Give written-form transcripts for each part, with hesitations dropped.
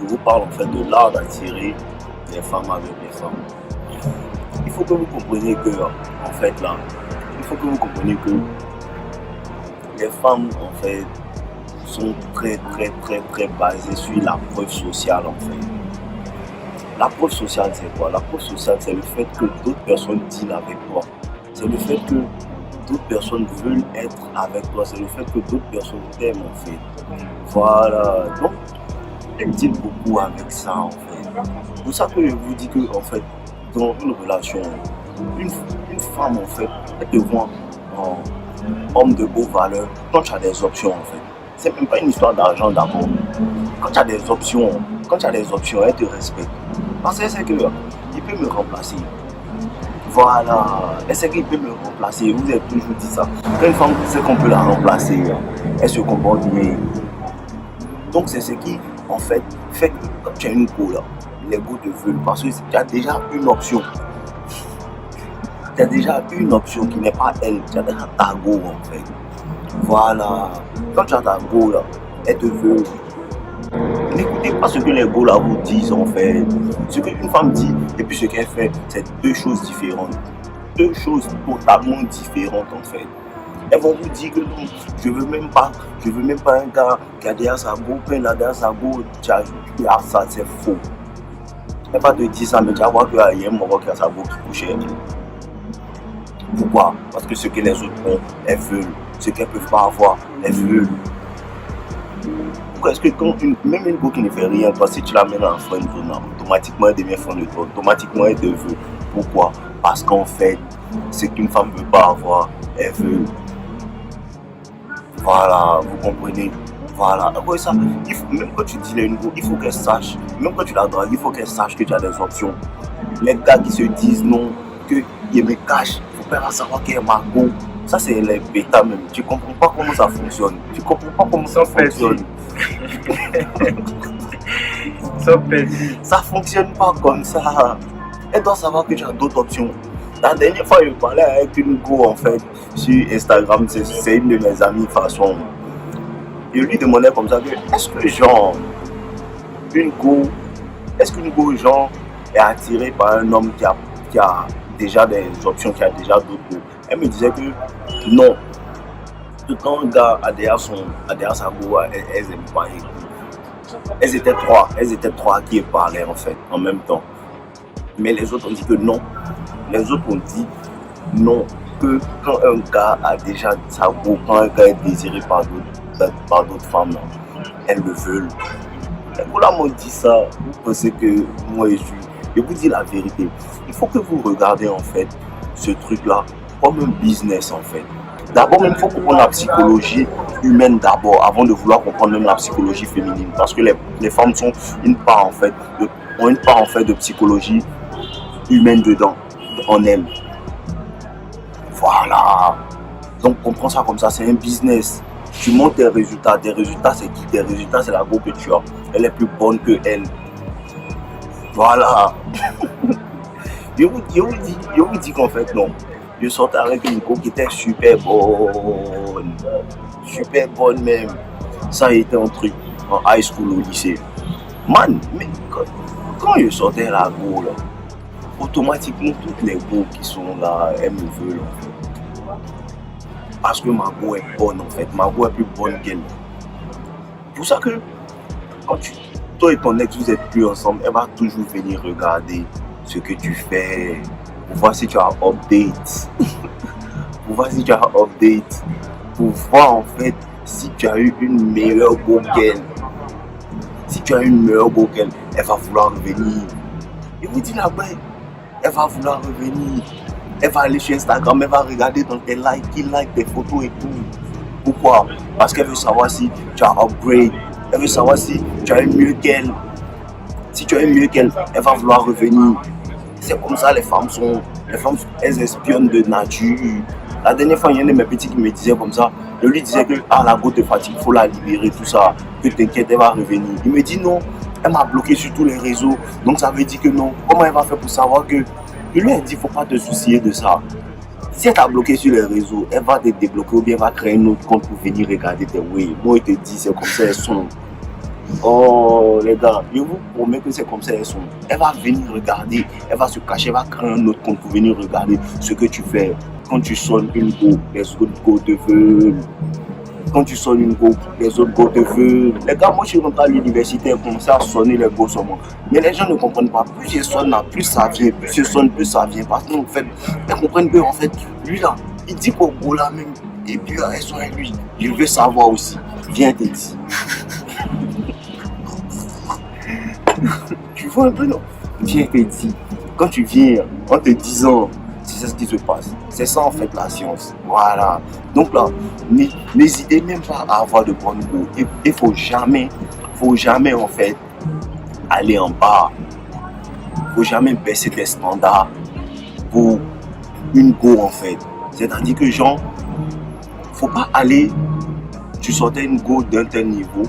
Je vous parle en fait de l'art d'attirer les femmes avec les femmes. Il faut que vous compreniez que, en fait, là, il faut que vous compreniez que les femmes, en fait, sont très basées sur la preuve sociale, en fait. La preuve sociale, c'est quoi? La preuve sociale, c'est le fait que d'autres personnes dealent avec toi. C'est le fait que d'autres personnes veulent être avec toi. C'est le fait que d'autres personnes t'aiment, en fait. Voilà. Donc, elle deal beaucoup avec ça, en fait. C'est pour ça que je vous dis que, en fait, dans une relation, une femme, en fait, elle te voit en homme de haute valeur quand tu as des options, en fait. C'est même pas une histoire d'argent d'abord. Quand tu as des options, elle te respecte. Parce qu'elle sait que il peut me remplacer. Voilà, elle sait qu'il peut me remplacer. Vous avez toujours dit ça. Quand une femme sait qu'on peut la remplacer, elle se comporte mieux. Donc c'est ce qui, en fait que quand tu as une go là, les go te veulent parce que tu as déjà une option. Tu as déjà une option qui n'est pas elle. Tu as déjà ta go en fait. Voilà. Quand tu as ta go là, elle te veut. N'écoutez pas ce que les go là vous disent en fait. Ce qu'une femme dit et puis ce qu'elle fait, c'est deux choses différentes. Deux choses totalement différentes en fait. Elles vont vous dire que non, je veux même pas un gars qui a derrière sa go, plein là derrière sa go, tu as ça, c'est faux. Elle va te dire ça, mais tu vas voir qu'il y a un moment qui a sa go qui couche elle. Pourquoi? Parce que ce que les autres ont, elles veulent. Ce qu'elles ne peuvent pas avoir, elles veulent. Pourquoi est-ce que même une go qui ne fait rien, toi, si tu la mets en friend zone, automatiquement elle devient fan de toi, automatiquement elle te veut. Pourquoi? Parce qu'en fait, ce qu'une femme ne veut pas avoir, elle veut. Voilà, vous comprenez? Voilà. Après ça, même quand tu dis à une go, il faut qu'elle sache, même quand tu la dragues, il faut qu'elle sache que tu as des options. Les gars qui se disent non, qu'ils me cachent, il faut pas savoir qu'il y a ma go. Ça, c'est les bêtas même. Tu comprends pas comment ça fonctionne. Tu comprends pas comment ça fonctionne. Ça fonctionne pas comme ça. Elle doit savoir que tu as d'autres options. La dernière fois, je parlais avec une go en fait sur Instagram, c'est une de mes amies façon. Je lui demandais comme ça que est-ce qu'une go genre est attirée par un homme qui a déjà des options, qui a déjà d'autres go. Elle me disait que non. Que quand un gars a derrière sa go, elles n'aiment pas. Elles étaient trois qui parlaient en fait en même temps. Mais les autres ont dit que non. Les autres ont dit non, que quand un gars a déjà sa go, quand un gars est désiré par d'autres femmes, elles le veulent. Les gars m'ont dit ça, vous pensez que moi je vous dis la vérité. Il faut que vous regardez en fait ce truc-là comme un business en fait. D'abord même il faut comprendre la psychologie humaine d'abord, avant de vouloir comprendre même la psychologie féminine. Parce que les femmes sont ont une part en fait de psychologie humaine dedans, en elles. Voilà. Donc comprends ça comme ça, c'est un business. Tu montes tes résultats c'est qui? Tes résultats c'est la go que tu as. Elle est plus bonne que elle. Voilà. Je vous dis qu'en fait non. Je sortais avec une go qui était super bonne même. Ça a été un truc en high school au lycée. Man, mais quand je sortais la go là, automatiquement toutes les go qui sont là, elles me veulent en fait. Parce que ma go est bonne en fait, ma go est plus bonne qu'elle. Pour ça que quand toi et ton ex vous êtes plus ensemble, elle va toujours venir regarder ce que tu fais, pour voir si tu as update, pour voir en fait si tu as eu une meilleure go qu'elle. Si tu as une meilleure go qu'elle, elle va vouloir revenir. Et vous dites là-bas, elle va vouloir revenir. Elle va aller sur Instagram, elle va regarder dans tes likes, qui like tes photos et tout. Pourquoi? Parce qu'elle veut savoir si tu as upgrade. Elle veut savoir si tu as eu mieux qu'elle. Si tu as eu mieux qu'elle, elle va vouloir revenir. C'est comme ça les femmes, elles espionnent de nature. La dernière fois, il y a un de mes petits qui me disait comme ça. Je lui disais que la go te fatigue, il faut la libérer, tout ça. Que t'inquiète, elle va revenir. Il me dit non, elle m'a bloqué sur tous les réseaux. Donc ça veut dire que non. Comment elle va faire pour savoir que... Je lui ai dit, il ne faut pas te soucier de ça. Si elle t'a bloqué sur les réseaux, elle va te débloquer ou bien elle va créer un autre compte pour venir regarder tes waves. Moi, je te dis, c'est comme ça, elles sont. Oh, les gars, je vous promets que c'est comme ça elles sont. Elle va venir regarder, elle va se cacher, elle va créer un autre compte pour venir regarder ce que tu fais. Quand tu sonnes une go, les autres go te veulent. Quand tu sonnes une go, les autres go te veulent. Les gars, moi je suis rentré à l'université, j'ai commencé à sonner les go sur moi. Mais les gens ne comprennent pas. Plus je sonne là, plus ça vient. Plus je sonne, plus ça vient. Parce qu'en fait, elles comprennent que en fait, lui là, il dit qu'au go là même. Et puis là, elles sont avec lui. Je veux savoir aussi. Viens te dire. Tu vois un peu, non? Viens te dire. Quand tu viens, en te disant, c'est ce qui se passe. C'est ça en fait la science. Voilà. Donc là, n'hésitez même pas à avoir de bonnes go. Il faut jamais en fait aller en bas. Faut jamais baisser tes standards pour une go en fait. C'est-à-dire que genre, faut pas aller, tu sortais une go d'un tel niveau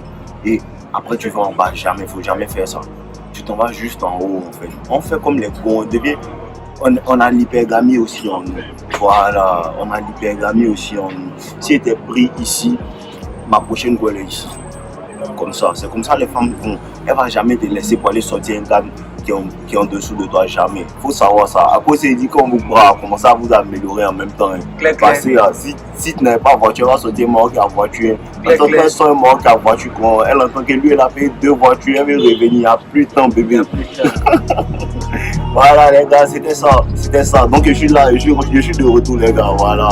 et après tu vas en bas. Jamais, faut jamais faire ça. Tu t'en vas juste en haut en fait. On fait comme les go, on a l'hypergamie aussi en nous. Voilà, on a l'hypergamie aussi en nous. Si était pris ici, ma prochaine go elle est ici. Comme ça, c'est comme ça les femmes vont. Elle va jamais te laisser pour aller sortir un gars qui est en dessous de toi, jamais. Faut savoir ça. À cause il dit qu'on vous pourra commencer à vous améliorer en même temps. Parce que si tu n'avais pas voiture, elle va sortir mort à voiture. Quand elle sort mort à voiture, elle entend que lui, elle a payé 2 voitures, elle veut revenir. Il n'y a plus de temps, bébé. Voilà les gars, c'était ça. Donc je suis là, je suis de retour les gars, voilà.